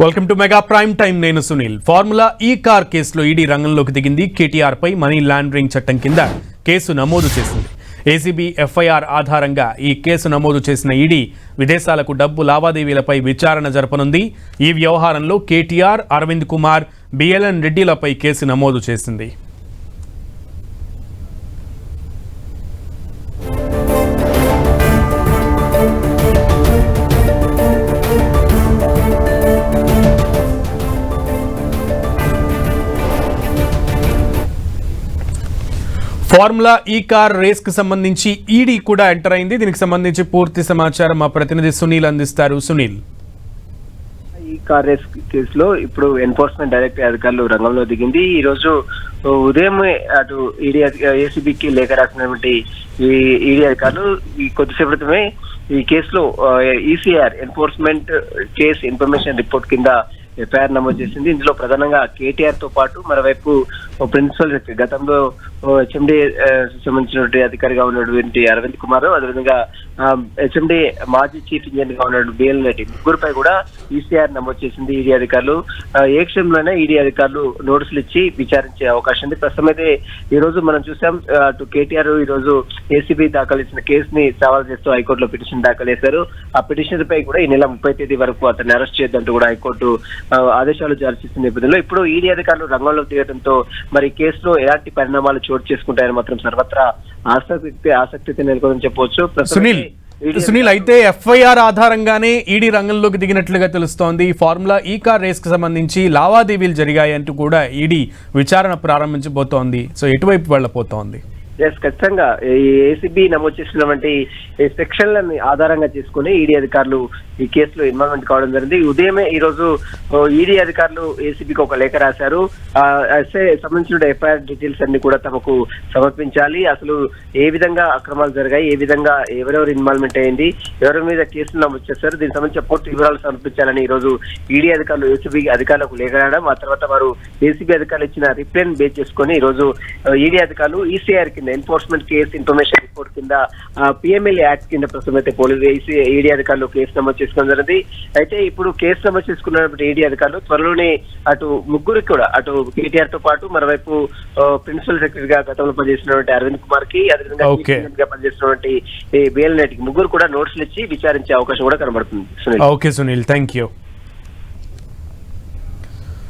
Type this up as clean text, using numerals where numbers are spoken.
Welcome to mega prime time. నేను Sunil. Formula ఈ car కేసులో ఈడీ రంగంలోకి దిగింది. కేటీఆర్ పై మనీ లాండరింగ్ చట్టం కింద కేసు నమోదు చేసింది. ఏసీబీ ఎఫ్ఐఆర్ ఆధారంగా ఈ కేసు నమోదు చేసిన ఈడీ విదేశాలకు డబ్బు లావాదేవీలపై విచారణ జరపనుంది. ఈ వ్యవహారంలో కేటీఆర్, అరవింద్ కుమార్, బిఎల్ఎన్ రెడ్డిలపై కేసు నమోదు చేసింది. ఫార్ములా ఈ కార్ రేస్ కి సంబంధించి ఈడీ కూడా ఎంటర్ అయింది. దీనికి సంబంధించి పూర్తి సమాచారం మా ప్రతినిధి సునీల్ అందిస్తారు. సునీల్, ఈ కార్ రేస్ కేసులో ఇప్పుడు ఎన్ఫోర్స్మెంట్ డైరెక్టర్ అధికారులు రంగంలో దిగింది. ఈ రోజు ఉదయం అటు ఈడీ ఏసీబీకి లేఖ రాసినటువంటి ఈ ఈడీ అధికారులు ఈ కొద్దిసేపు క్రితమే ఈ కేసులో ECR enforcement case information report కింద ఎఫ్ఐఆర్ నమోదు చేసింది. ఇందులో ప్రధానంగా కేటీఆర్ తో పాటు మరోవైపు ప్రిన్సిపల్ గతంలో హెచ్ఎండి సంబంధించినటువంటి అధికారిగా ఉన్నటువంటి అరవింద్ కుమార్, అదేవిధంగా హెచ్ఎండి మాజీ చీఫ్ ఇంజనీర్ గా ఉన్నటువంటి బిఎల్ రెడ్డి ముగ్గురుపై కూడా ఈసీఆర్ నమోదు చేసింది ఈడీ అధికారులు. ఏ క్షణంలోనే ఈడీ అధికారులు నోటీసులు ఇచ్చి విచారించే అవకాశం ఉంది. ప్రస్తుతం అయితే ఈ రోజు మనం చూసాం, అటు కేటీఆర్ ఈ రోజు ఏసీబీ దాఖలు చేసిన కేసుని సవాల్ చేస్తూ హైకోర్టులో పిటిషన్ దాఖలు చేశారు. ఆ పిటిషన్ పై కూడా ఈ నెల 30 తేదీ వరకు అతన్ని అరెస్ట్ చేయొద్దంటూ కూడా హైకోర్టు ఆదేశాలు జారీ చేసిన నేపథ్యంలో ఇప్పుడు ఈడీ అధికారులు రంగంలో దిగడంతో మరి కేసులో ఎలాంటి పరిణామాలు చోటు చేసుకుంటాయని మాత్రం సర్వత్రా ఆసక్తి నెలకొందని చెప్పవచ్చు. సునీల్, అయితే ఎఫ్ఐఆర్ ఆధారంగానే ఈడీ రంగంలోకి దిగినట్లుగా తెలుస్తోంది. ఫార్ములా ఈ కార్ రేస్ కి సంబంధించి లావాదేవీలు జరిగాయంటూ కూడా ఈడీ విచారణ ప్రారంభించబోతోంది. సో ఎటువైపు వెళ్లబోతోంది? ఖచ్చితంగా ఈ ఏసీబీ నమోదు చేసినటువంటి సెక్షన్లని ఆధారంగా చేసుకుని ఈడీ అధికారులు ఈ కేసులో ఇన్వాల్వ్మెంట్ కావడం జరిగింది. ఉదయమే ఈ రోజు ఈడీ అధికారులు ఏసీబీకి ఒక లేఖ రాశారు. సంబంధించిన ఎఫ్ఐఆర్ డీటెయిల్స్ అన్ని కూడా తమకు సమర్పించాలి, అసలు ఏ విధంగా అక్రమాలు జరిగాయి, ఏ విధంగా ఎవరెవరు ఇన్వాల్వ్మెంట్ అయింది, ఎవరి మీద కేసులు నమోదు చేశారు, దీనికి సంబంధించిన పూర్తి వివరాలు సమర్పించాలని ఈ రోజు ఈడీ అధికారులు ఏసీబీ అధికారులకు లేఖ రాయడం, ఆ తర్వాత వారు ఏసీబీ అధికారులు ఇచ్చిన రిప్లైని బేస్ చేసుకుని ఈ రోజు ఈడీ అధికారులు ఈసీఆర్ కింద ఎన్ఫోర్స్మెంట్ కేసు ఇన్ఫర్మేషన్ రిపోర్ట్ కింద పిఎంఎల్ యాక్ట్ కింద ప్రస్తుతం అయితే పోలీసు ఈడీ అధికారులు కేసు నమోదు చేసుకోవడం జరిగింది. అయితే ఇప్పుడు కేసు నమోదు చేసుకున్నటువంటి ఈడీ అధికారులు త్వరలోనే అటు ముగ్గురికి కూడా, అటు కేటీఆర్ తో పాటు మరోవైపు ప్రిన్సిపల్ సెక్రటరీ గా గతంలో పనిచేసినటువంటి అరవింద్ కుమార్ కి, అదేవిధంగా పనిచేసినటువంటి బిఎల్ రెడ్డికి ముగ్గురు కూడా నోటీసులు ఇచ్చి విచారించే అవకాశం కూడా కనబడుతుంది. Okay Sunil, thank you.